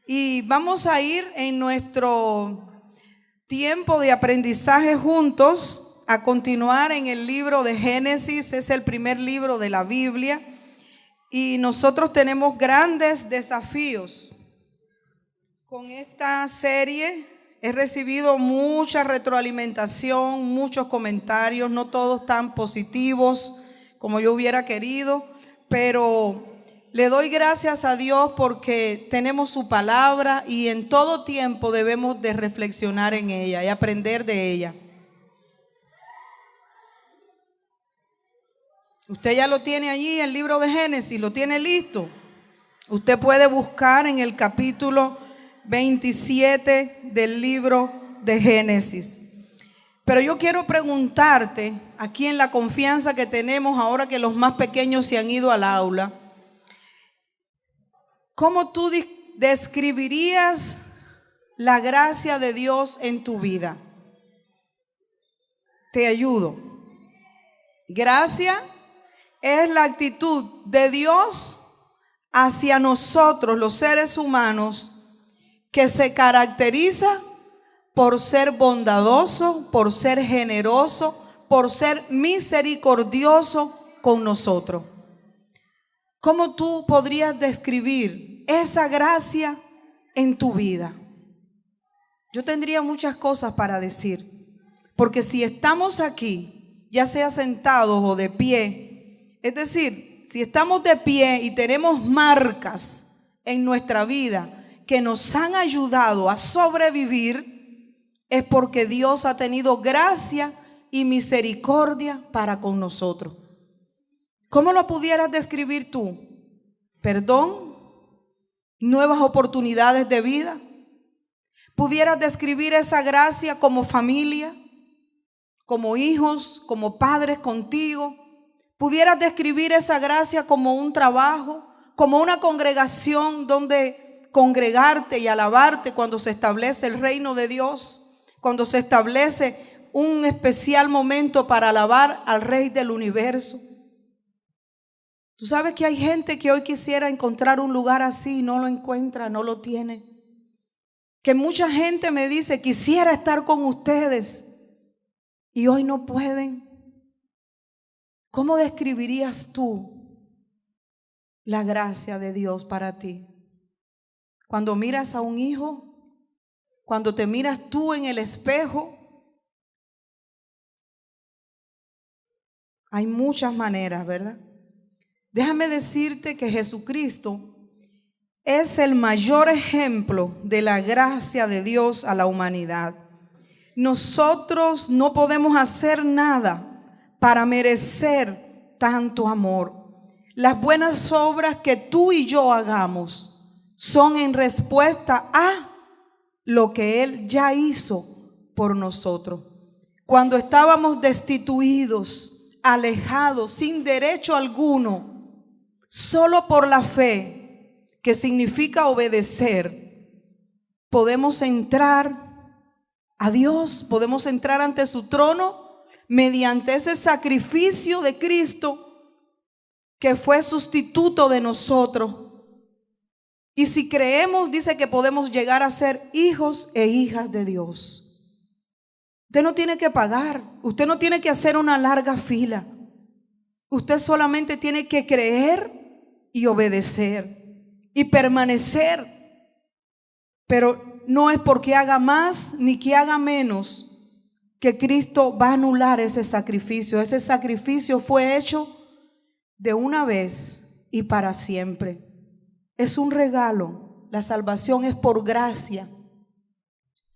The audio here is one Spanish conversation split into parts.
Y vamos a ir en nuestro tiempo de aprendizaje juntos a continuar en el libro de Génesis. Es el primer libro de la Biblia y nosotros tenemos grandes desafíos con esta serie. He recibido mucha retroalimentación, muchos comentarios, no todos tan positivos como yo hubiera querido, pero le doy gracias a Dios porque tenemos su palabra y en todo tiempo debemos de reflexionar en ella y aprender de ella. Usted ya lo tiene allí, el libro de Génesis, lo tiene listo. Usted puede buscar en el capítulo 27 del libro de Génesis. Pero yo quiero preguntarte, aquí en la confianza que tenemos ahora que los más pequeños se han ido al aula, ¿cómo tú describirías la gracia de Dios en tu vida? Te ayudo. Gracia es la actitud de Dios hacia nosotros, los seres humanos, que se caracteriza por ser bondadoso, por ser generoso, por ser misericordioso con nosotros. ¿Cómo tú podrías describir esa gracia en tu vida? Yo tendría muchas cosas para decir, porque si estamos aquí, ya sea sentados o de pie, es decir, si estamos de pie y tenemos marcas en nuestra vida que nos han ayudado a sobrevivir, es porque Dios ha tenido gracia y misericordia para con nosotros. ¿Cómo lo pudieras describir tú? ¿Perdón? ¿Nuevas oportunidades de vida? ¿Pudieras describir esa gracia como familia, como hijos, como padres contigo? ¿Pudieras describir esa gracia como un trabajo, como una congregación donde congregarte y alabarte cuando se establece el reino de Dios, cuando se establece un especial momento para alabar al Rey del universo? Tú sabes que hay gente que hoy quisiera encontrar un lugar así y no lo encuentra, no lo tiene. Que mucha gente me dice, quisiera estar con ustedes y hoy no pueden. ¿Cómo describirías tú la gracia de Dios para ti? Cuando miras a un hijo, cuando te miras tú en el espejo, hay muchas maneras, ¿verdad? Déjame decirte que Jesucristo es el mayor ejemplo de la gracia de Dios a la humanidad. Nosotros no podemos hacer nada para merecer tanto amor. Las buenas obras que tú y yo hagamos son en respuesta a lo que Él ya hizo por nosotros. Cuando estábamos destituidos, alejados, sin derecho alguno, solo por la fe, que significa obedecer, podemos entrar a Dios, podemos entrar ante su trono mediante ese sacrificio de Cristo que fue sustituto de nosotros. Y si creemos, dice que podemos llegar a ser hijos e hijas de Dios. Usted no tiene que pagar, usted no tiene que hacer una larga fila. Usted solamente tiene que creer y obedecer y permanecer. Pero no es porque haga más ni que haga menos que Cristo va a anular ese sacrificio. Ese sacrificio fue hecho de una vez y para siempre. Es un regalo. La salvación es por gracia.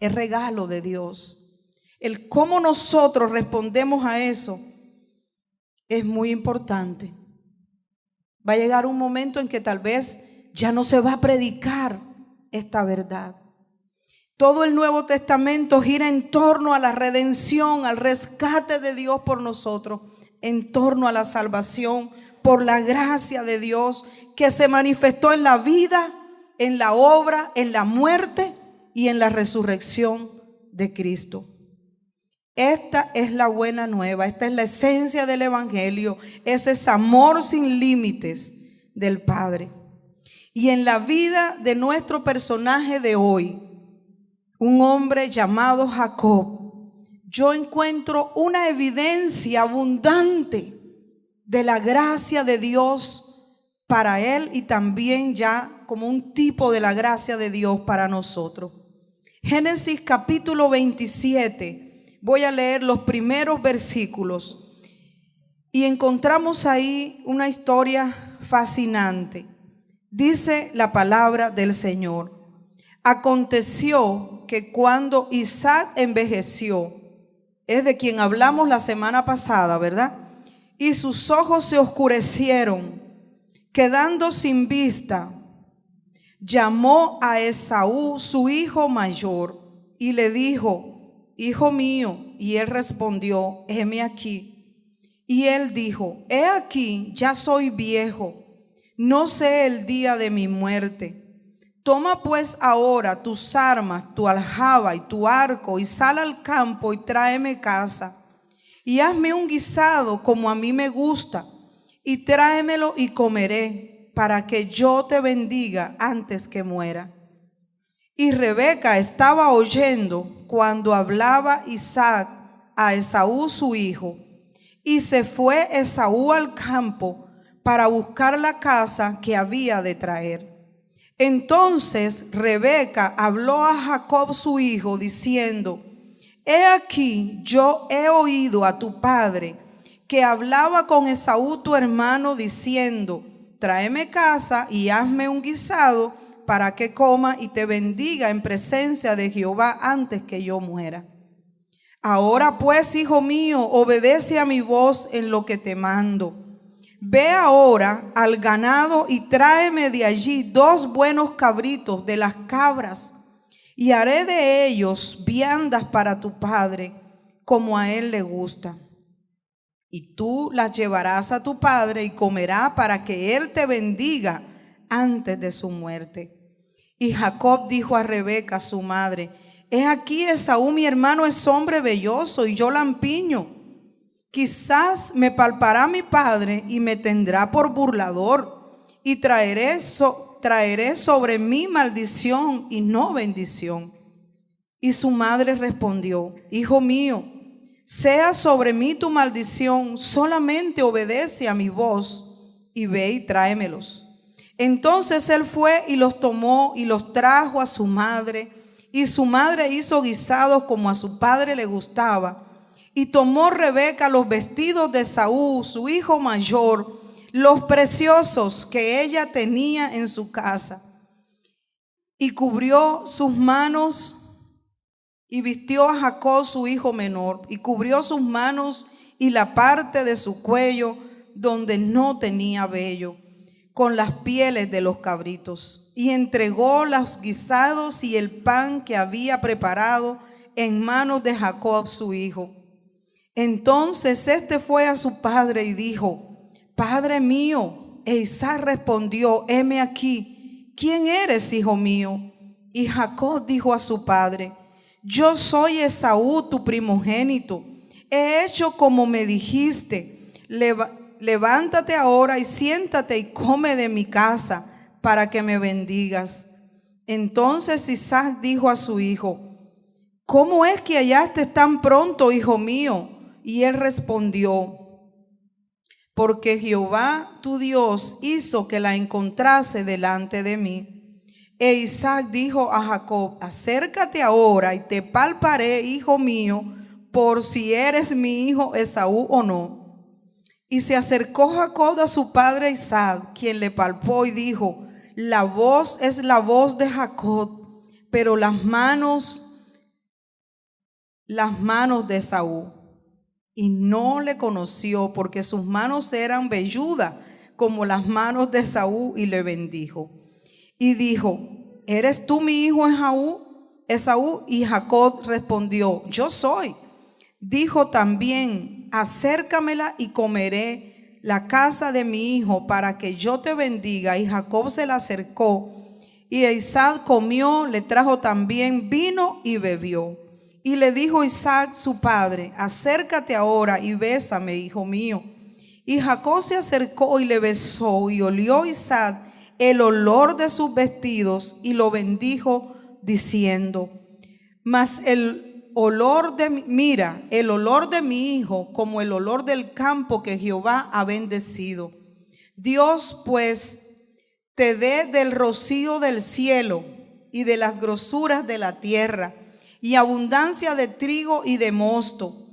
Es regalo de Dios. El cómo nosotros respondemos a eso es muy importante. Va a llegar un momento en que tal vez ya no se va a predicar esta verdad. Todo el Nuevo Testamento gira en torno a la redención, al rescate de Dios por nosotros, en torno a la salvación por la gracia de Dios que se manifestó en la vida, en la obra, en la muerte y en la resurrección de Cristo. Esta es la buena nueva, esta es la esencia del evangelio, ese es amor sin límites del Padre. Y en la vida de nuestro personaje de hoy, un hombre llamado Jacob, yo encuentro una evidencia abundante de la gracia de Dios para él y también ya como un tipo de la gracia de Dios para nosotros. Génesis capítulo 27, voy a leer los primeros versículos y encontramos ahí una historia fascinante. Dice la palabra del Señor: aconteció que cuando Isaac envejeció, es de quien hablamos la semana pasada, ¿verdad? Y sus ojos se oscurecieron, quedando sin vista, llamó a Esaú, su hijo mayor, y le dijo: hijo mío. Y él respondió: heme aquí. Y él dijo: he aquí, ya soy viejo, no sé el día de mi muerte. Toma pues ahora tus armas, tu aljaba y tu arco, y sal al campo y tráeme caza, y hazme un guisado como a mí me gusta, y tráemelo y comeré, para que yo te bendiga antes que muera. Y Rebeca estaba oyendo cuando hablaba Isaac a Esaú su hijo, y se fue Esaú al campo para buscar la caza que había de traer. Entonces Rebeca habló a Jacob su hijo diciendo: he aquí, yo he oído a tu padre que hablaba con Esaú tu hermano diciendo: tráeme caza y hazme un guisado para que coma y te bendiga en presencia de Jehová antes que yo muera. Ahora pues, hijo mío, obedece a mi voz en lo que te mando. Ve ahora al ganado y tráeme de allí 2 buenos cabritos de las cabras, y haré de ellos viandas para tu padre, como a él le gusta. Y tú las llevarás a tu padre y comerá para que él te bendiga antes de su muerte. Y Jacob dijo a Rebeca su madre: he aquí, Esaú mi hermano es hombre velloso y yo lampiño. Quizás me palpará mi padre y me tendrá por burlador, y traeré sobre mí maldición y no bendición. Y su madre respondió: hijo mío, sea sobre mí tu maldición, solamente obedece a mi voz y ve y tráemelos. Entonces él fue y los tomó y los trajo a su madre, y su madre hizo guisados como a su padre le gustaba. Y tomó Rebeca los vestidos de Esaú, su hijo mayor, los preciosos que ella tenía en su casa, y cubrió sus manos, y vistió a Jacob su hijo menor, y cubrió sus manos y la parte de su cuello donde no tenía vello, con las pieles de los cabritos, y entregó los guisados y el pan que había preparado en manos de Jacob su hijo. Entonces este fue a su padre y dijo: padre mío. E Isaac respondió: heme aquí. ¿Quién eres, hijo mío? Y Jacob dijo a su padre: yo soy Esaú, tu primogénito. He hecho como me dijiste. Levántate ahora y siéntate y come de mi casa, para que me bendigas. Entonces Isaac dijo a su hijo: ¿cómo es que hallaste tan pronto, hijo mío? Y él respondió: porque Jehová tu Dios hizo que la encontrase delante de mí. E Isaac dijo a Jacob: acércate ahora y te palparé, hijo mío, por si eres mi hijo Esaú o no. Y se acercó Jacob a su padre Isaac, quien le palpó y dijo: la voz es la voz de Jacob, pero las manos de Esaú. Y no le conoció, porque sus manos eran velludas como las manos de Esaú, y le bendijo. Y dijo: ¿eres tú mi hijo Esaú? Y Jacob respondió: yo soy. Dijo también: acércamela y comeré la casa de mi hijo para que yo te bendiga. Y Jacob se la acercó, y Isaac comió, le trajo también vino y bebió. Y le dijo Isaac su padre: acércate ahora y bésame, hijo mío. Y Jacob se acercó y le besó, y olió Isaac el olor de sus vestidos y lo bendijo diciendo: mas el olor de mi hijo como el olor del campo que Jehová ha bendecido. Dios pues te dé del rocío del cielo y de las grosuras de la tierra y abundancia de trigo y de mosto.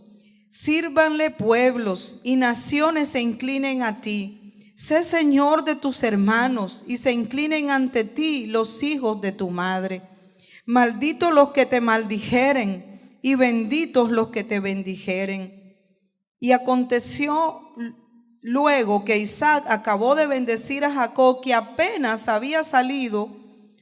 Sírvanle pueblos y naciones se inclinen a ti. Sé Señor de tus hermanos y se inclinen ante ti los hijos de tu madre. Malditos los que te maldijeren y benditos los que te bendijeren. Y aconteció luego que Isaac acabó de bendecir a Jacob, que apenas había salido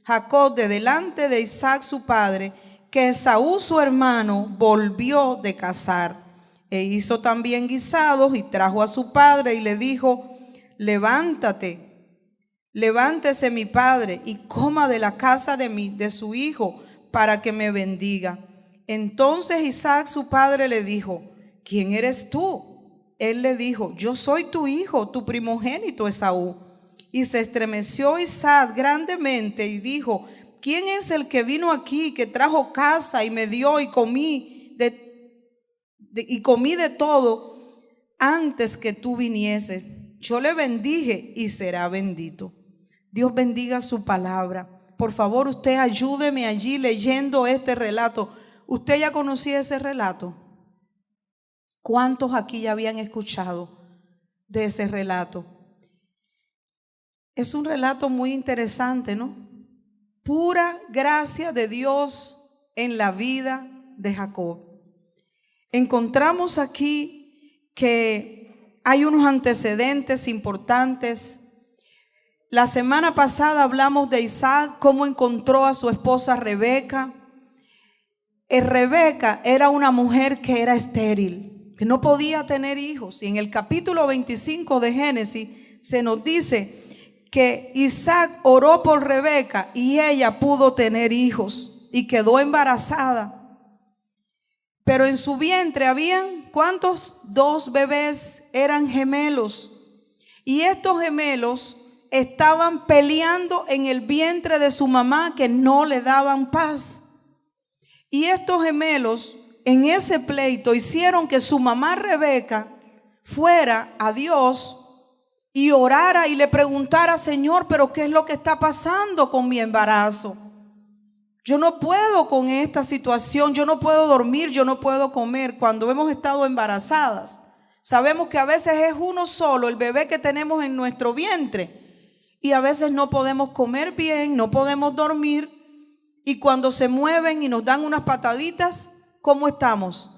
Jacob de delante de Isaac su padre, que Esaú su hermano volvió de cazar. E hizo también guisados y trajo a su padre y le dijo: levántese mi padre y coma de la casa de su hijo para que me bendiga. Entonces Isaac su padre le dijo: ¿quién eres tú? Él le dijo: yo soy tu hijo, tu primogénito Esaú. Y se estremeció Isaac grandemente y dijo: ¿quién es el que vino aquí, que trajo caza y me dio y comí de todo antes que tú vinieses? Yo le bendije y será bendito. Dios bendiga su palabra. Por favor, usted ayúdeme allí leyendo este relato. ¿Usted ya conocía ese relato? ¿Cuántos aquí ya habían escuchado de ese relato? Es un relato muy interesante, ¿no? Pura gracia de Dios en la vida de Jacob. Encontramos aquí que hay unos antecedentes importantes. La semana pasada hablamos de Isaac, cómo encontró a su esposa Rebeca. Rebeca era una mujer que era estéril, que no podía tener hijos. Y en el capítulo 25 de Génesis se nos dice que Isaac oró por Rebeca y ella pudo tener hijos y quedó embarazada. Pero en su vientre habían, ¿cuántos? 2 bebés, eran gemelos. Y estos gemelos estaban peleando en el vientre de su mamá, que no le daban paz. Y estos gemelos en ese pleito hicieron que su mamá Rebeca fuera a Dios y orara y le preguntara: Señor, pero ¿qué es lo que está pasando con mi embarazo? Yo no puedo con esta situación, yo no puedo dormir, yo no puedo comer. Cuando hemos estado embarazadas, sabemos que a veces es uno solo el bebé que tenemos en nuestro vientre y a veces no podemos comer bien, no podemos dormir, y cuando se mueven y nos dan unas pataditas, ¿cómo estamos?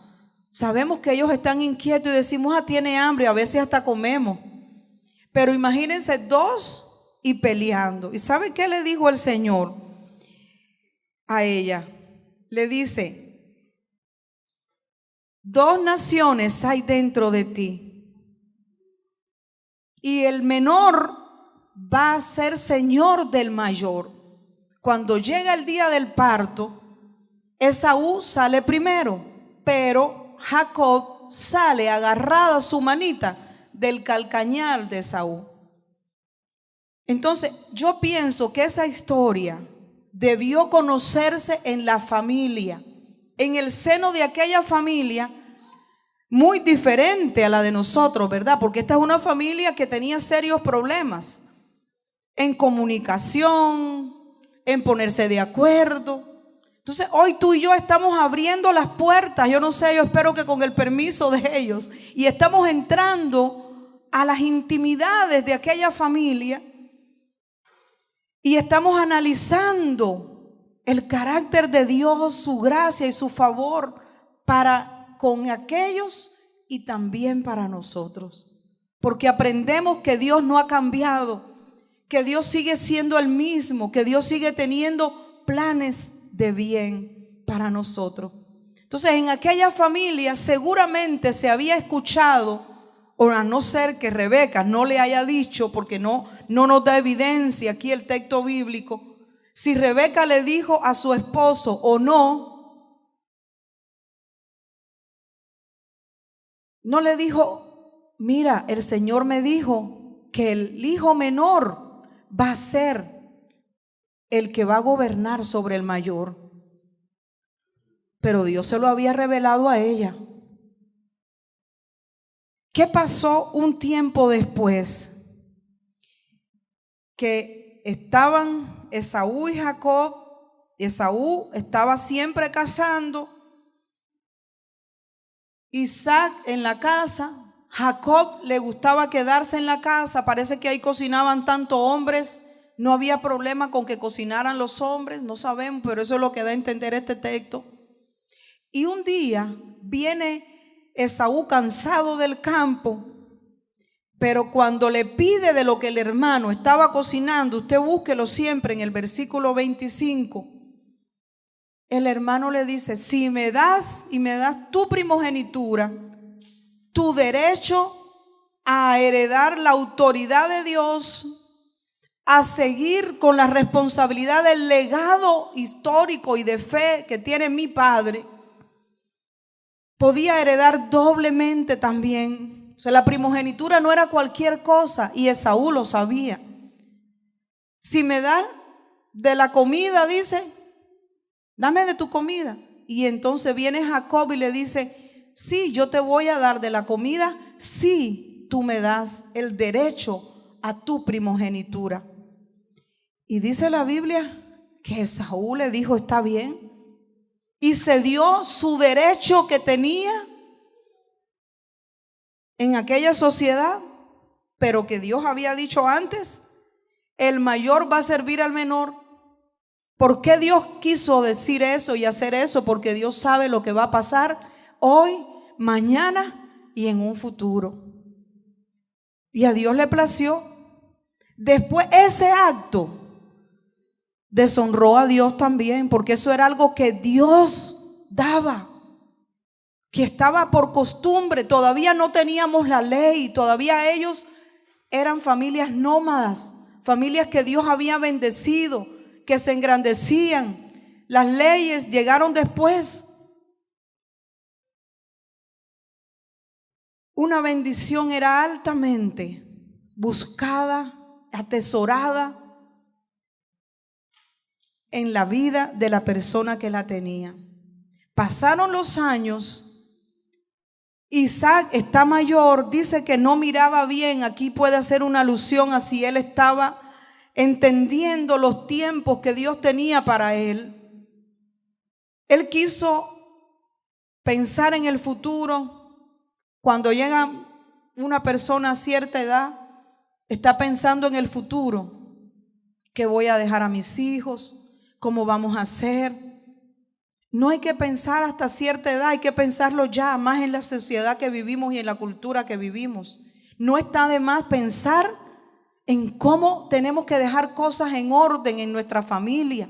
Sabemos que ellos están inquietos y decimos: tiene hambre, a veces hasta comemos. Pero imagínense 2 y peleando. ¿Y sabe qué le dijo el Señor a ella? Le dice: 2 naciones hay dentro de ti y el menor va a ser señor del mayor. Cuando llega el día del parto, Esaú sale primero, pero Jacob sale agarrada su manita del calcañal de Esaú. Entonces yo pienso que esa historia debió conocerse en la familia, en el seno de aquella familia muy diferente a la de nosotros, ¿verdad? Porque esta es una familia que tenía serios problemas en comunicación, en ponerse de acuerdo. Entonces hoy tú y yo estamos abriendo las puertas, yo no sé, yo espero que con el permiso de ellos, y estamos entrando a las intimidades de aquella familia y estamos analizando el carácter de Dios, su gracia y su favor para con aquellos y también para nosotros. Porque aprendemos que Dios no ha cambiado, que Dios sigue siendo el mismo, que Dios sigue teniendo planes de bien para nosotros. Entonces en aquella familia seguramente se había escuchado, o a no ser que Rebeca no le haya dicho, porque no nos da evidencia aquí el texto bíblico, si Rebeca le dijo a su esposo o no le dijo: mira, el Señor me dijo que el hijo menor va a ser el que va a gobernar sobre el mayor. Pero Dios se lo había revelado a ella. ¿Qué pasó un tiempo después? Que estaban Esaú y Jacob. Esaú estaba siempre cazando, Isaac en la casa, Jacob le gustaba quedarse en la casa. Parece que ahí cocinaban tanto hombres, no había problema con que cocinaran los hombres, no sabemos, pero eso es lo que da a entender este texto. Y un día viene Esaú cansado del campo, pero cuando le pide de lo que el hermano estaba cocinando, usted búsquelo siempre en el versículo 25, el hermano le dice: si me das y me das tu primogenitura, tu derecho a heredar la autoridad de Dios, a seguir con la responsabilidad del legado histórico y de fe que tiene mi padre, podía heredar doblemente también. O sea, la primogenitura no era cualquier cosa y Esaú lo sabía. Si me dan de la comida, dice, dame de tu comida. Y entonces viene Jacob y le dice: sí, yo te voy a dar de la comida si tú me das el derecho a tu primogenitura. Y dice la Biblia que Esaú le dijo: está bien, y se dio su derecho que tenía en aquella sociedad, pero que Dios había dicho antes: el mayor va a servir al menor. ¿Por qué Dios quiso decir eso y hacer eso? Porque Dios sabe lo que va a pasar hoy, mañana y en un futuro. Y a Dios le plació. Después ese acto deshonró a Dios también, porque eso era algo que Dios daba, que estaba por costumbre. Todavía no teníamos la ley, todavía ellos eran familias nómadas, familias que Dios había bendecido, que se engrandecían. Las leyes llegaron después. Una bendición era altamente buscada, atesorada en la vida de la persona que la tenía. Pasaron los años, Isaac está mayor, dice que no miraba bien. Aquí puede hacer una alusión a si él estaba entendiendo los tiempos que Dios tenía para él. Él quiso pensar en el futuro. Cuando llega una persona a cierta edad, está pensando en el futuro. ¿Qué voy a dejar a mis hijos? ¿Cómo vamos a hacer? No hay que pensar hasta cierta edad, hay que pensarlo ya, más en la sociedad que vivimos y en la cultura que vivimos. No está de más pensar en cómo tenemos que dejar cosas en orden en nuestra familia.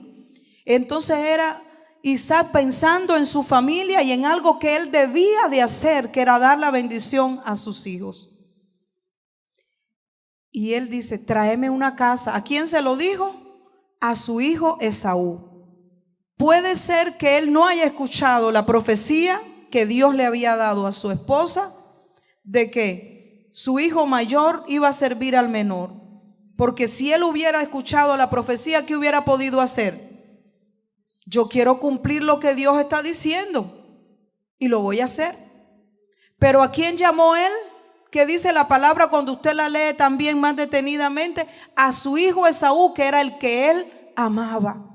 Entonces era Isaac pensando en su familia y en algo que él debía de hacer, que era dar la bendición a sus hijos. Y él dice: tráeme una casa. ¿A quién se lo dijo? A su hijo Esaú. Puede ser que él no haya escuchado la profecía que Dios le había dado a su esposa de que su hijo mayor iba a servir al menor. Porque si él hubiera escuchado la profecía, ¿qué hubiera podido hacer? Yo quiero cumplir lo que Dios está diciendo y lo voy a hacer. Pero ¿a quién llamó él? ¿Qué dice la palabra cuando usted la lee también más detenidamente? A su hijo Esaú, que era el que él amaba.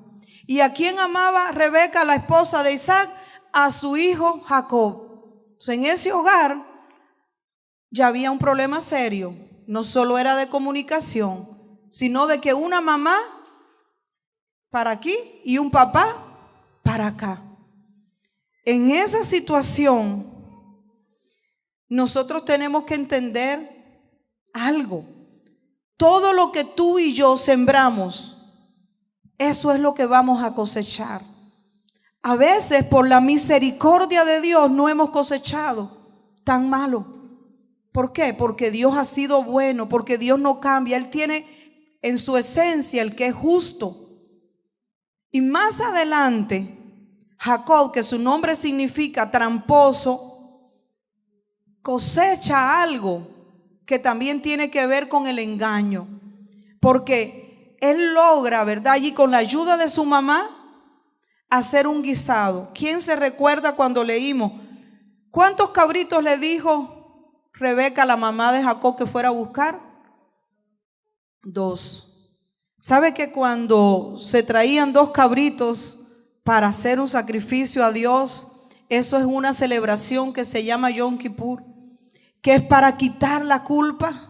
¿Y a quién amaba Rebeca, la esposa de Isaac? A su hijo Jacob. O sea, en ese hogar ya había un problema serio. No solo era de comunicación, sino de que una mamá para aquí y un papá para acá. En esa situación nosotros tenemos que entender algo. Todo lo que tú y yo sembramos, eso es lo que vamos a cosechar. A veces por la misericordia de Dios no hemos cosechado tan malo. ¿Por qué? Porque Dios ha sido bueno, porque Dios no cambia. Él tiene en su esencia el que es justo. Y más adelante, Jacob, que su nombre significa tramposo, cosecha algo que también tiene que ver con el engaño. Porque él logra, ¿verdad? Allí con la ayuda de su mamá, hacer un guisado. ¿Quién se recuerda cuando leímos? ¿Cuántos cabritos le dijo Rebeca, la mamá de Jacob, que fuera a buscar? 2. ¿Sabe que cuando se traían 2 cabritos para hacer un sacrificio a Dios, eso es una celebración que se llama Yom Kippur, que es para quitar la culpa?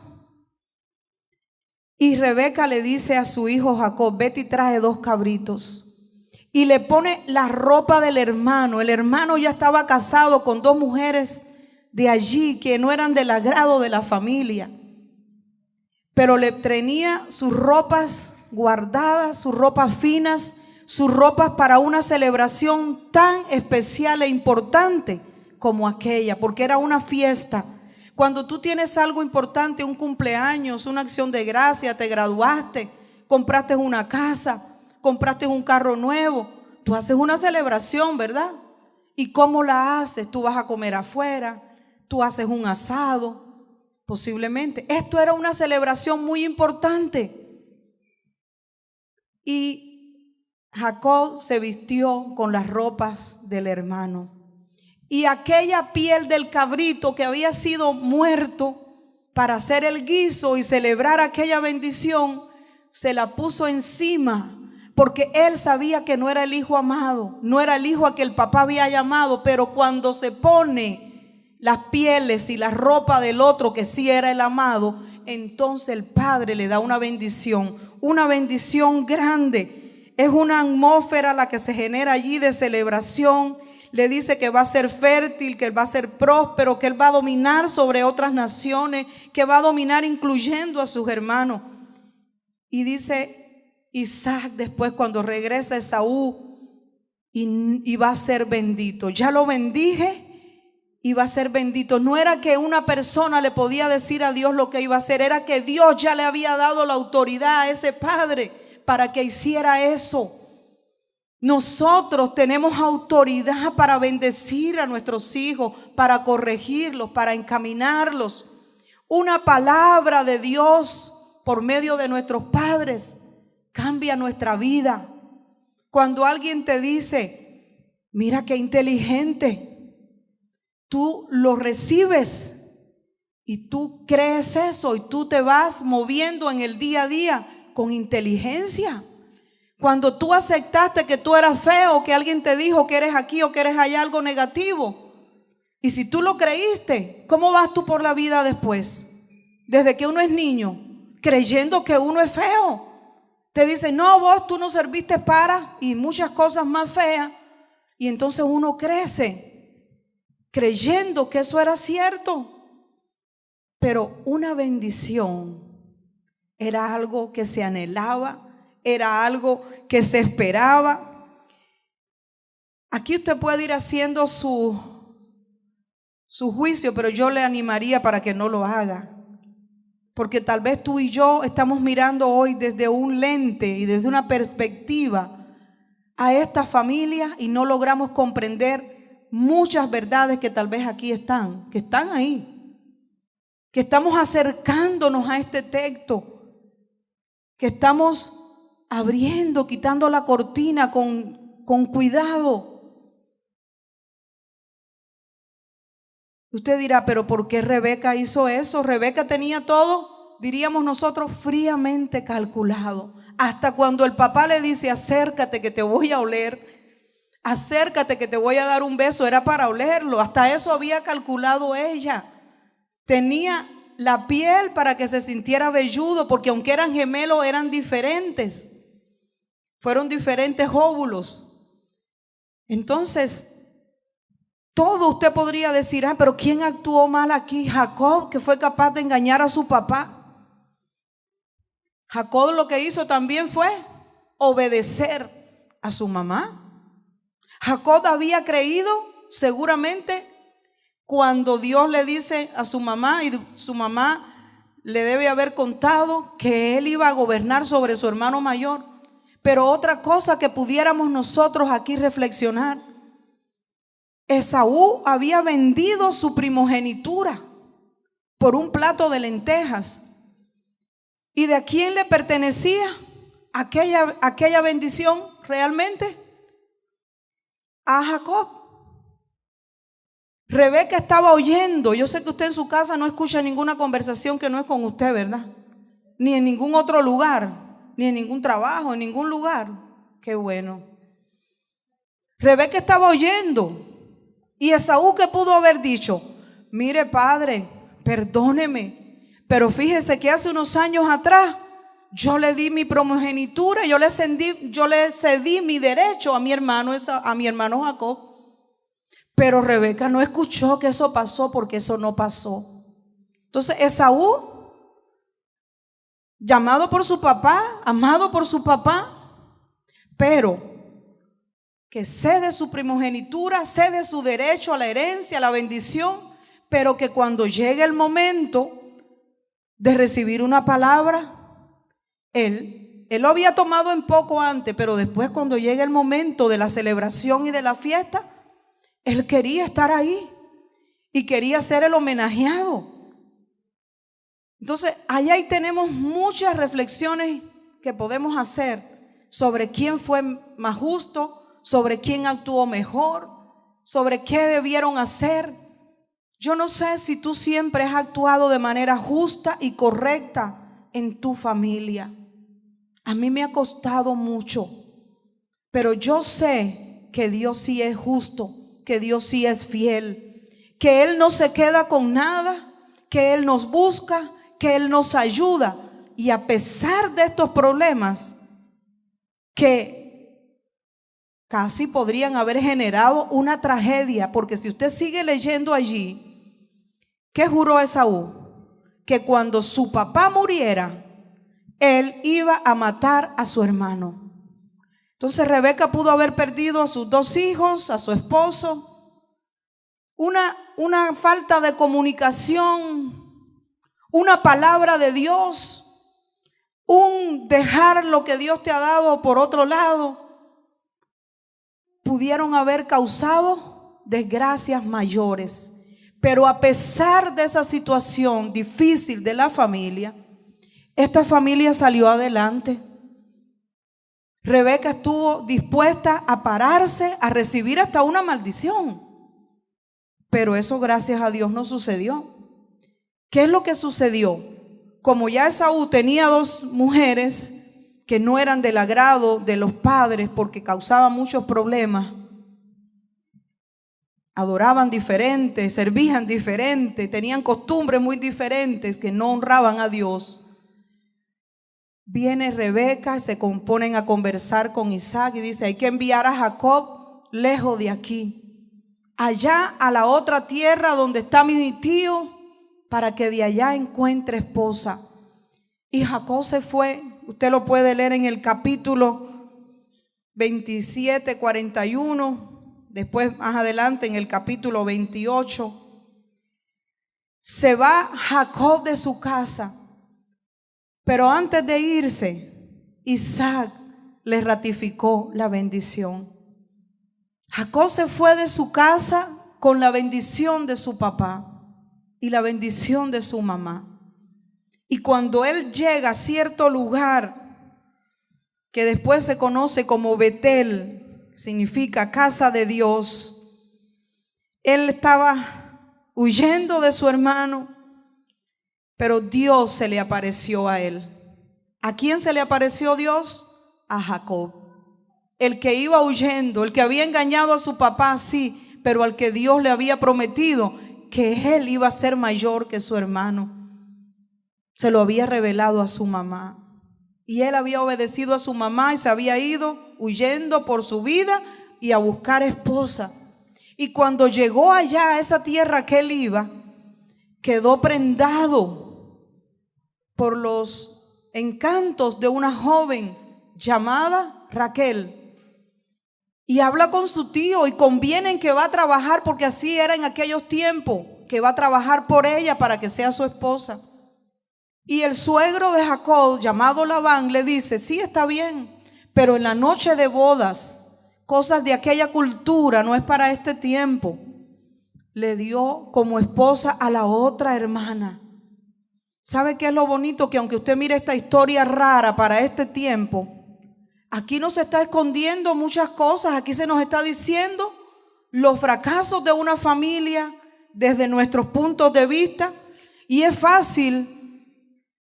Y Rebeca le dice a su hijo Jacob: vete y trae 2 cabritos. Y le pone la ropa del hermano. El hermano ya estaba casado con 2 mujeres de allí que no eran del agrado de la familia, pero le tenía sus ropas guardadas, sus ropas finas, sus ropas para una celebración tan especial e importante como aquella, porque era una fiesta. Cuando tú tienes algo importante, un cumpleaños, una acción de gracia, te graduaste, compraste una casa, compraste un carro nuevo, tú haces una celebración, ¿verdad? ¿Y cómo la haces? Tú vas a comer afuera, tú haces un asado, posiblemente. Esto era una celebración muy importante. Y Jacob se vistió con las ropas del hermano. Y aquella piel del cabrito que había sido muerto para hacer el guiso y celebrar aquella bendición, se la puso encima, porque él sabía que no era el hijo amado, no era el hijo a que el papá había llamado. Pero cuando se pone las pieles y la ropa del otro que sí era el amado, entonces el padre le da una bendición grande. Es una atmósfera la que se genera allí de celebración. Le dice que va a ser fértil, que va a ser próspero, que él va a dominar sobre otras naciones, que va a dominar incluyendo a sus hermanos. Y dice Isaac después, cuando regresa Esaú, y va a ser bendito. Ya lo bendije y va a ser bendito. No era que una persona le podía decir a Dios lo que iba a hacer, era que Dios ya le había dado la autoridad a ese padre para que hiciera eso. Nosotros tenemos autoridad para bendecir a nuestros hijos, para corregirlos, para encaminarlos. Una palabra de Dios por medio de nuestros padres cambia nuestra vida. Cuando alguien te dice: mira qué inteligente, tú lo recibes y tú crees eso y tú te vas moviendo en el día a día con inteligencia. Cuando tú aceptaste que tú eras feo, que alguien te dijo que eres aquí o que eres allá, algo negativo, y si tú lo creíste, ¿cómo vas tú por la vida después? Desde que uno es niño, creyendo que uno es feo. Te dicen: no, vos tú no serviste para, y muchas cosas más feas. Y entonces uno crece creyendo que eso era cierto. Pero una bendición era algo que se anhelaba, era algo que se esperaba. Aquí usted puede ir haciendo su juicio, pero yo le animaría para que no lo haga. Porque tal vez tú y yo estamos mirando hoy desde un lente y desde una perspectiva a esta familia y no logramos comprender muchas verdades que tal vez aquí están, que están ahí, que estamos acercándonos a este texto, que estamos abriendo, quitando la cortina con cuidado. Usted dirá: pero ¿por qué Rebeca hizo eso? Rebeca tenía todo, diríamos nosotros, fríamente calculado. Hasta cuando el papá le dice: acércate que te voy a oler, acércate que te voy a dar un beso, era para olerlo. Hasta eso había calculado ella. Tenía la piel para que se sintiera velludo, porque aunque eran gemelos, eran diferentes. Fueron diferentes óvulos. Entonces, todo usted podría decir: pero ¿quién actuó mal aquí? Jacob, que fue capaz de engañar a su papá. Jacob lo que hizo también fue obedecer a su mamá. Jacob había creído seguramente cuando Dios le dice a su mamá, y su mamá le debe haber contado que él iba a gobernar sobre su hermano mayor. Pero otra cosa que pudiéramos nosotros aquí reflexionar: Esaú había vendido su primogenitura por un plato de lentejas. ¿Y de quién le pertenecía? aquella bendición realmente? A Jacob. Rebeca estaba oyendo. Yo sé que usted en su casa no escucha ninguna conversación que no es con usted, ¿verdad? Ni en ningún otro lugar, ni en ningún trabajo, en ningún lugar. Qué bueno. Rebeca estaba oyendo. Y Esaú, ¿qué pudo haber dicho? Mire, padre, perdóneme, pero fíjese que hace unos años atrás yo le di mi primogenitura, yo le cedí mi derecho a mi hermano Jacob. Pero Rebeca no escuchó que eso pasó, porque eso no pasó. Entonces Esaú, llamado por su papá, amado por su papá, pero que cede su primogenitura, cede su derecho a la herencia, a la bendición, pero que cuando llegue el momento de recibir una palabra, él lo había tomado en poco antes, pero después, cuando llegue el momento de la celebración y de la fiesta, él quería estar ahí y quería ser el homenajeado. Entonces, allá ahí tenemos muchas reflexiones que podemos hacer sobre quién fue más justo, sobre quién actuó mejor, sobre qué debieron hacer. Yo no sé si tú siempre has actuado de manera justa y correcta en tu familia. A mí me ha costado mucho, pero yo sé que Dios sí es justo, que Dios sí es fiel, que Él no se queda con nada, que Él nos busca, que Él nos ayuda. Y a pesar de estos problemas que casi podrían haber generado una tragedia, porque si usted sigue leyendo allí, ¿qué juró Esaú? Que cuando su papá muriera, él iba a matar a su hermano. Entonces Rebeca pudo haber perdido a sus 2 hijos, a su esposo. Una falta de comunicación, una palabra de Dios, un dejar lo que Dios te ha dado por otro lado, pudieron haber causado desgracias mayores. Pero a pesar de esa situación difícil de la familia, esta familia salió adelante. Rebeca estuvo dispuesta a pararse, a recibir hasta una maldición. Pero eso, gracias a Dios, no sucedió. ¿Qué es lo que sucedió? Como ya Esaú tenía 2 mujeres que no eran del agrado de los padres porque causaban muchos problemas, adoraban diferente, servían diferente, tenían costumbres muy diferentes que no honraban a Dios. Viene Rebeca, se componen a conversar con Isaac y dice: hay que enviar a Jacob lejos de aquí, allá a la otra tierra donde está mi tío, para que de allá encuentre esposa. Y Jacob se fue. Usted lo puede leer en el capítulo 27, 41. Después, más adelante, en el capítulo 28. Se va Jacob de su casa. Pero antes de irse, Isaac le ratificó la bendición. Jacob se fue de su casa con la bendición de su papá y la bendición de su mamá. Y cuando él llega a cierto lugar que después se conoce como Betel, significa casa de Dios, él estaba huyendo de su hermano, pero Dios se le apareció a él. ¿A quién se le apareció Dios? A Jacob. El que iba huyendo, el que había engañado a su papá, sí, pero al que Dios le había prometido que él iba a ser mayor que su hermano. Se lo había revelado a su mamá. Y él había obedecido a su mamá y se había ido huyendo por su vida y a buscar esposa. Y cuando llegó allá a esa tierra que él iba, quedó prendado por los encantos de una joven llamada Raquel. Y habla con su tío y convienen que va a trabajar, porque así era en aquellos tiempos, que va a trabajar por ella para que sea su esposa. Y el suegro de Jacob, llamado Labán, le dice: sí, está bien, pero en la noche de bodas, cosas de aquella cultura, no es para este tiempo. Le dio como esposa a la otra hermana. ¿Sabe qué es lo bonito? Que aunque usted mire esta historia rara para este tiempo, Aquí no se está escondiendo muchas cosas, aquí se nos está diciendo los fracasos de una familia desde nuestros puntos de vista, y es fácil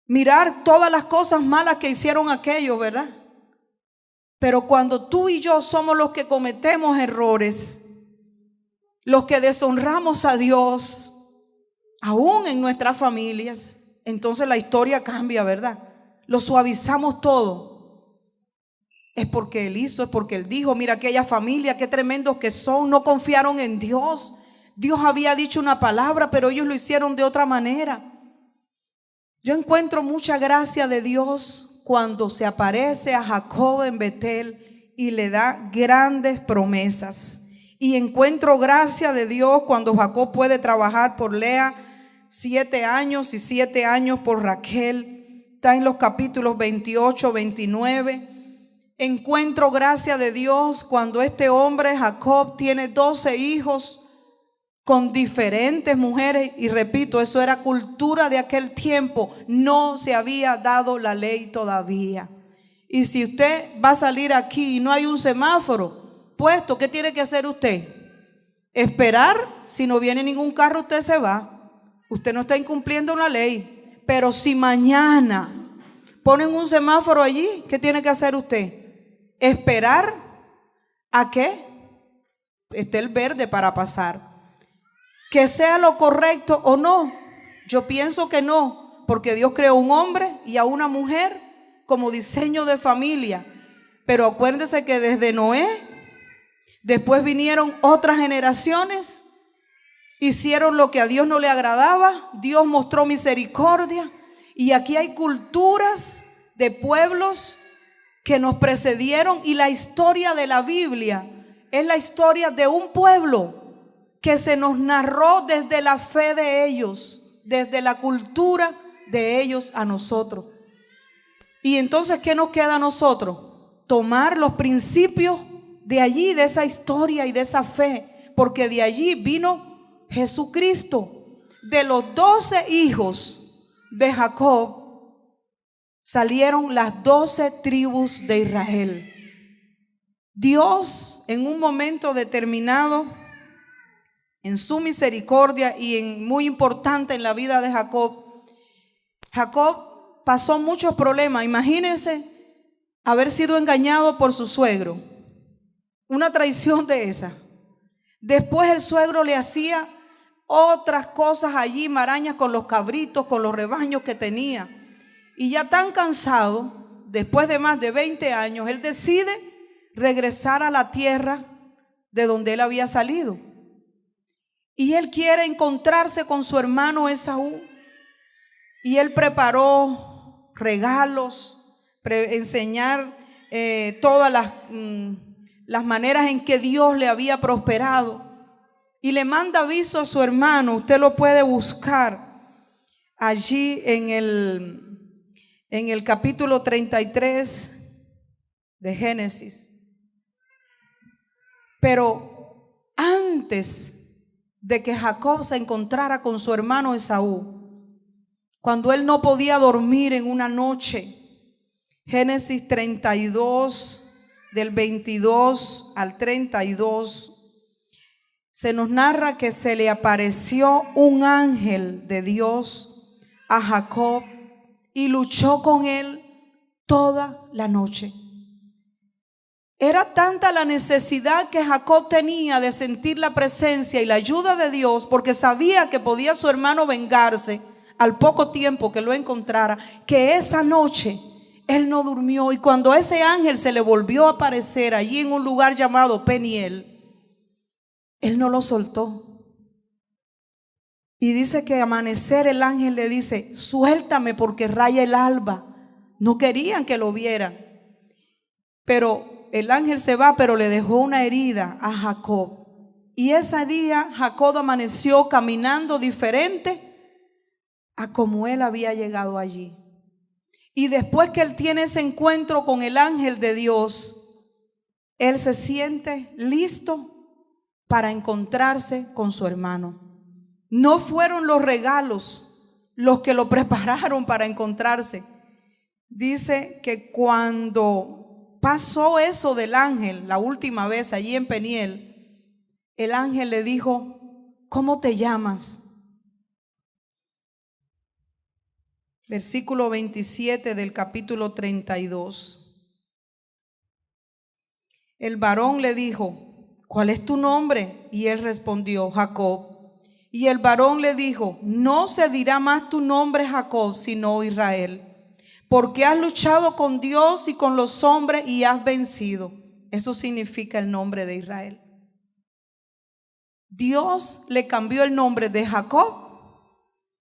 mirar todas las cosas malas que hicieron aquellos, ¿verdad? Pero cuando tú y yo somos los que cometemos errores, los que deshonramos a Dios, aún en nuestras familias, entonces la historia cambia, ¿verdad? Lo suavizamos todo. Es porque Él hizo, es porque Él dijo. Mira aquella familia, qué tremendos que son, no confiaron en Dios. Dios había dicho una palabra, pero ellos lo hicieron de otra manera. Yo encuentro mucha gracia de Dios cuando se aparece a Jacob en Betel y le da grandes promesas. Y encuentro gracia de Dios cuando Jacob puede trabajar por Lea 7 años y 7 años por Raquel. Está en los capítulos 28, 29. Encuentro gracia de Dios cuando este hombre Jacob tiene 12 hijos con diferentes mujeres, y repito, eso era cultura de aquel tiempo, no se había dado la ley todavía. Y si usted va a salir aquí y no hay un semáforo puesto, ¿qué tiene que hacer usted? Esperar. Si no viene ningún carro, usted se va. Usted no está incumpliendo una ley. Pero si mañana ponen un semáforo allí, ¿qué tiene que hacer usted? Esperar a que esté el verde para pasar. Que sea lo correcto o no, yo pienso que no, porque Dios creó un hombre y a una mujer como diseño de familia. Pero acuérdense que desde Noé, después vinieron otras generaciones, hicieron lo que a Dios no le agradaba, Dios mostró misericordia, y aquí hay culturas de pueblos que nos precedieron, y la historia de la Biblia es la historia de un pueblo que se nos narró desde la fe de ellos, desde la cultura de ellos a nosotros. Y entonces, ¿qué nos queda a nosotros? Tomar los principios de allí, de esa historia y de esa fe, porque de allí vino Jesucristo. De los 12 hijos de Jacob salieron las 12 tribus de Israel. Dios, en un momento determinado, en su misericordia y en muy importante en la vida de Jacob, Jacob pasó muchos problemas. Imagínense haber sido engañado por su suegro, una traición de esa. Después el suegro le hacía otras cosas allí, marañas con los cabritos, con los rebaños que tenía. Y ya tan cansado, después de más de 20 años, él decide regresar a la tierra de donde él había salido. Y él quiere encontrarse con su hermano Esaú. Y él preparó regalos, enseñar todas las maneras en que Dios le había prosperado. Y le manda aviso a su hermano. Usted lo puede buscar allí en el capítulo 33 de Génesis. Pero antes de que Jacob se encontrara con su hermano Esaú, cuando él no podía dormir en una noche, Génesis 32, del 22 al 32, se nos narra que se le apareció un ángel de Dios a Jacob y luchó con él toda la noche. Era tanta la necesidad que Jacob tenía de sentir la presencia y la ayuda de Dios, porque sabía que podía su hermano vengarse al poco tiempo que lo encontrara, que esa noche él no durmió. Y cuando ese ángel se le volvió a aparecer allí en un lugar llamado Peniel, él no lo soltó. Y dice que al amanecer el ángel le dice: suéltame porque raya el alba. No querían que lo vieran. Pero el ángel se va, pero le dejó una herida a Jacob. Y ese día Jacob amaneció caminando diferente a como él había llegado allí. Y después que él tiene ese encuentro con el ángel de Dios, él se siente listo para encontrarse con su hermano. No fueron los regalos los que lo prepararon para encontrarse. Dice que cuando pasó eso del ángel, la última vez allí en Peniel, el ángel le dijo: ¿cómo te llamas? Versículo 27 del capítulo 32. El varón le dijo: ¿cuál es tu nombre? Y él respondió: Jacob. Y el varón le dijo: no se dirá más tu nombre Jacob, sino Israel, porque has luchado con Dios y con los hombres y has vencido. Eso significa el nombre de Israel. Dios le cambió el nombre de Jacob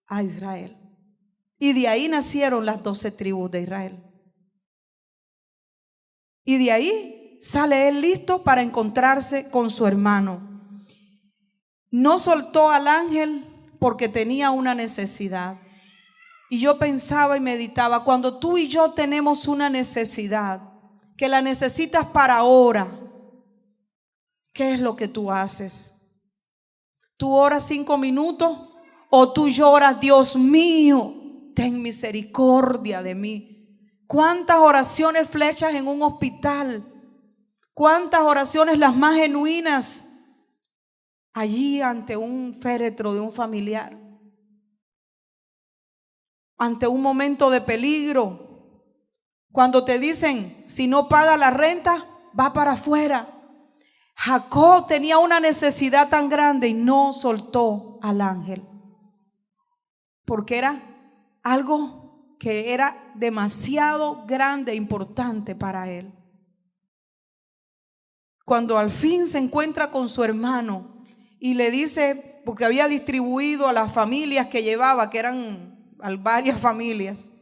a Israel. Y de ahí nacieron las 12 tribus de Israel. Y de ahí sale él listo para encontrarse con su hermano. No soltó al ángel porque tenía una necesidad. Y yo pensaba y meditaba, cuando tú y yo tenemos una necesidad, que la necesitas para ahora, ¿qué es lo que tú haces? ¿Tú oras 5 minutos o tú lloras: Dios mío, ten misericordia de mí? ¿Cuántas oraciones flechas en un hospital? ¿Cuántas oraciones, las más genuinas, allí ante un féretro de un familiar? Ante un momento de peligro, cuando te dicen: si no paga la renta, va para afuera. Jacob tenía una necesidad tan grande y no soltó al ángel, porque era algo que era demasiado grande e importante para él. Cuando al fin se encuentra con su hermano y le dice, porque había distribuido a las familias que llevaba, que eran varias familias,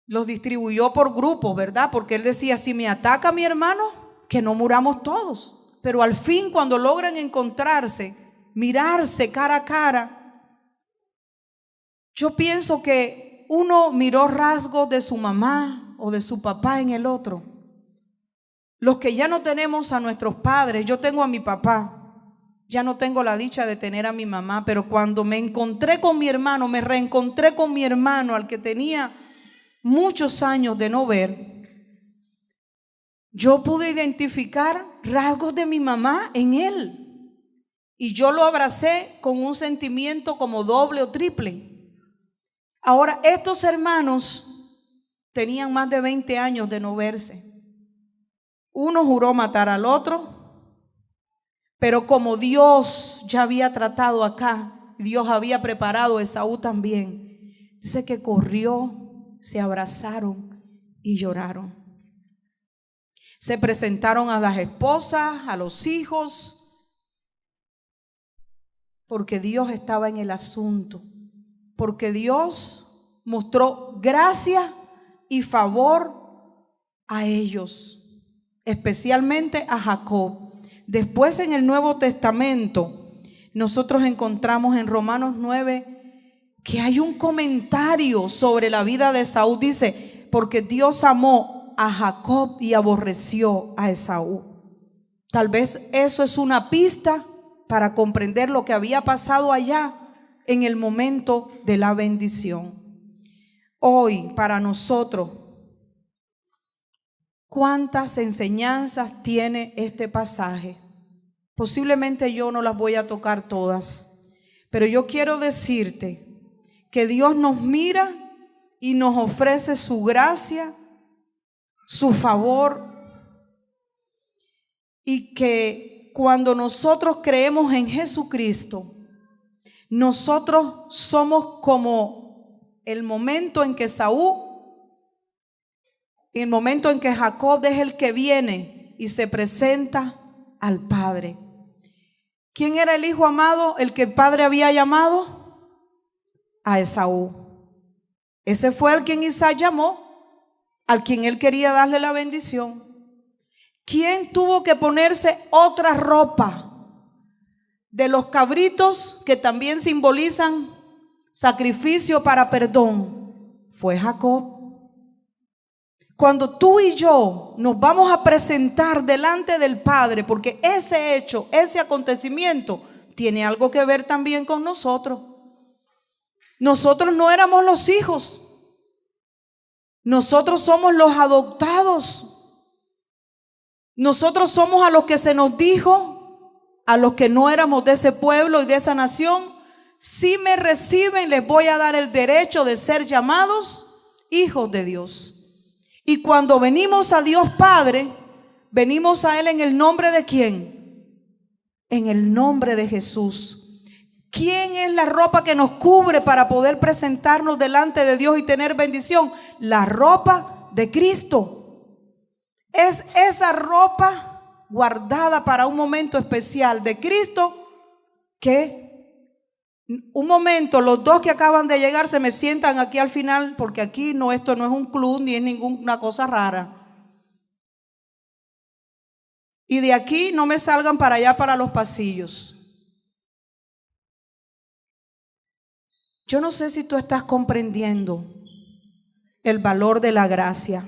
los distribuyó por grupos, ¿verdad? Porque él decía: si me ataca mi hermano, que no muramos todos. Pero al fin, cuando logran encontrarse, mirarse cara a cara, yo pienso que uno miró rasgos de su mamá o de su papá en el otro. Los que ya no tenemos a nuestros padres, yo tengo a mi papá, ya no tengo la dicha de tener a mi mamá, pero cuando me encontré con mi hermano, me reencontré con mi hermano al que tenía muchos años de no ver, yo pude identificar rasgos de mi mamá en él y yo lo abracé con un sentimiento como doble o triple. Ahora, estos hermanos tenían más de 20 años de no verse. Uno juró matar al otro, pero como Dios ya había tratado acá, Dios había preparado a Esaú también, dice que corrió, se abrazaron y lloraron. Se presentaron a las esposas, a los hijos, porque Dios estaba en el asunto, porque Dios mostró gracia y favor a ellos, especialmente a Jacob. Después, en el Nuevo Testamento, nosotros encontramos en Romanos 9 que hay un comentario sobre la vida de Esaú. Dice: porque Dios amó a Jacob y aborreció a Esaú. Tal vez eso es una pista para comprender lo que había pasado allá en el momento de la bendición. Hoy, para nosotros, ¿cuántas enseñanzas tiene este pasaje? Posiblemente yo no las voy a tocar todas, pero yo quiero decirte que Dios nos mira y nos ofrece su gracia, su favor, y que cuando nosotros creemos en Jesucristo, nosotros somos como el momento en que Saúl, el momento en que Jacob es el que viene y se presenta al Padre. ¿Quién era el hijo amado, el que el Padre había llamado? A Esaú. Ese fue el quien Isaac llamó, al quien él quería darle la bendición. ¿Quién tuvo que ponerse otra ropa de los cabritos que también simbolizan sacrificio para perdón? Fue Jacob. Cuando tú y yo nos vamos a presentar delante del Padre, porque ese hecho, ese acontecimiento tiene algo que ver también con nosotros. Nosotros no éramos los hijos. Nosotros somos los adoptados. Nosotros somos a los que se nos dijo, a los que no éramos de ese pueblo y de esa nación: si me reciben, les voy a dar el derecho de ser llamados hijos de Dios. Y cuando venimos a Dios Padre, venimos a Él en el nombre de ¿quién? En el nombre de Jesús. ¿Quién es la ropa que nos cubre para poder presentarnos delante de Dios y tener bendición? La ropa de Cristo. Es esa ropa guardada para un momento especial de Cristo, que un momento, los dos que acaban de llegar se me sientan aquí al final, porque aquí no, esto no es un club ni es ninguna cosa rara. Y de aquí no me salgan para allá, para los pasillos. Yo no sé si tú estás comprendiendo el valor de la gracia,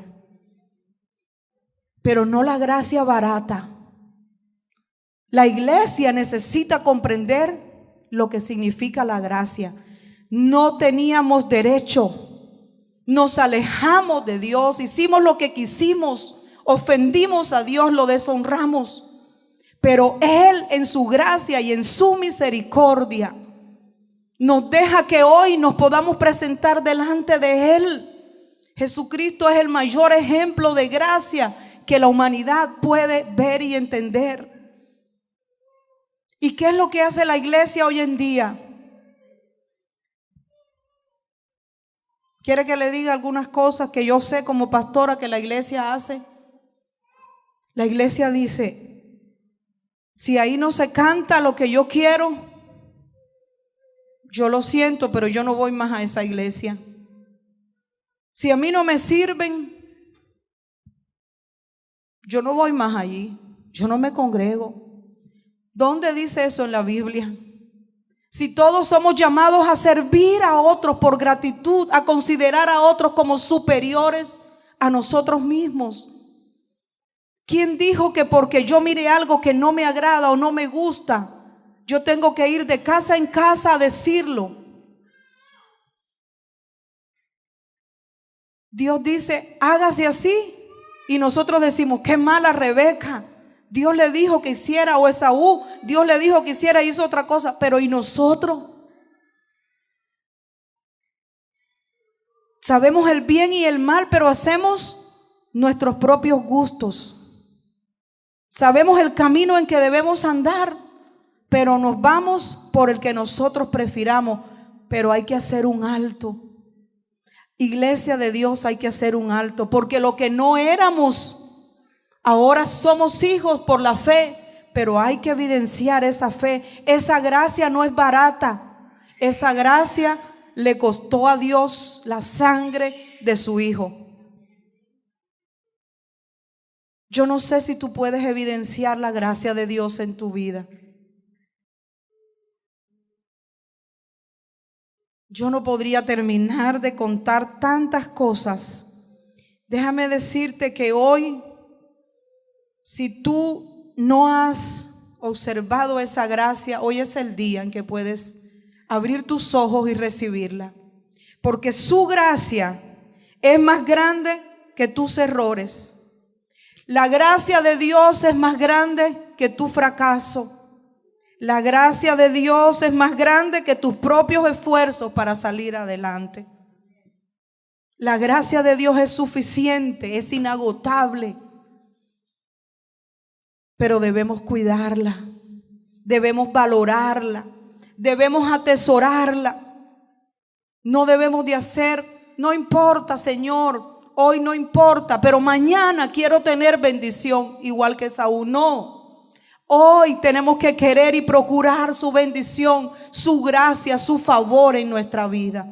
pero no la gracia barata. La iglesia necesita comprender lo que significa la gracia. No teníamos derecho, nos alejamos de Dios, hicimos lo que quisimos, ofendimos a Dios, lo deshonramos, pero Él en su gracia y en su misericordia nos deja que hoy nos podamos presentar delante de Él. Jesucristo es el mayor ejemplo de gracia que la humanidad puede ver y entender. ¿Y qué es lo que hace la iglesia hoy en día? ¿Quiere que le diga algunas cosas que yo sé como pastora que la iglesia hace? La iglesia dice: si ahí no se canta lo que yo quiero, yo lo siento, pero yo no voy más a esa iglesia. Si a mí no me sirven, yo no voy más allí, yo no me congrego. ¿Dónde dice eso en la Biblia? Si todos somos llamados a servir a otros por gratitud, a considerar a otros como superiores a nosotros mismos. ¿Quién dijo que porque yo mire algo que no me agrada o no me gusta, yo tengo que ir de casa en casa a decirlo? Dios dice: hágase así, y nosotros decimos: qué mala Rebeca, Dios le dijo que hiciera, o Esaú, Dios le dijo que hiciera, hizo otra cosa. Pero ¿y nosotros? Sabemos el bien y el mal, pero hacemos nuestros propios gustos. Sabemos el camino en que debemos andar, pero nos vamos por el que nosotros prefiramos. Pero hay que hacer un alto. Iglesia de Dios, hay que hacer un alto, porque lo que no éramos, ahora somos hijos por la fe, pero hay que evidenciar esa fe. Esa gracia no es barata. Esa gracia le costó a Dios la sangre de su Hijo. Yo no sé si tú puedes evidenciar la gracia de Dios en tu vida. Yo no podría terminar de contar tantas cosas. Déjame decirte que hoy, si tú no has observado esa gracia, hoy es el día en que puedes abrir tus ojos y recibirla. Porque su gracia es más grande que tus errores. La gracia de Dios es más grande que tu fracaso. La gracia de Dios es más grande que tus propios esfuerzos para salir adelante. La gracia de Dios es suficiente, es inagotable. Pero debemos cuidarla, debemos valorarla, debemos atesorarla. No debemos de hacer: no importa, Señor, hoy no importa, pero mañana quiero tener bendición, igual que Saúl. No, hoy tenemos que querer y procurar su bendición, su gracia, su favor en nuestra vida.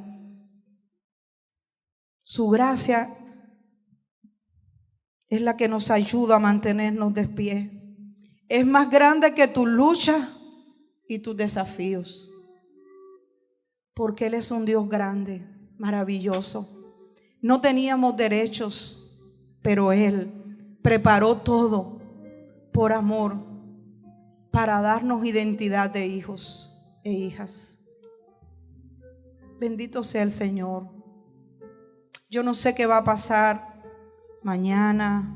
Su gracia es la que nos ayuda a mantenernos de pie. Es más grande que tus luchas y tus desafíos, porque Él es un Dios grande, maravilloso. No teníamos derechos, pero Él preparó todo por amor para darnos identidad de hijos e hijas. Bendito sea el Señor. Yo no sé qué va a pasar mañana,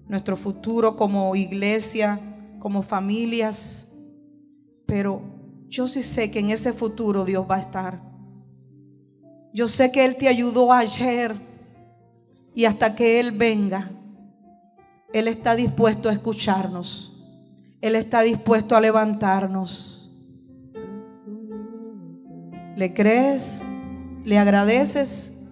nuestro futuro como iglesia, como familias, pero yo sí sé que en ese futuro Dios va a estar. Yo sé que Él te ayudó ayer y hasta que Él venga, Él está dispuesto a escucharnos. Él está dispuesto a levantarnos. ¿Le crees? ¿Le agradeces?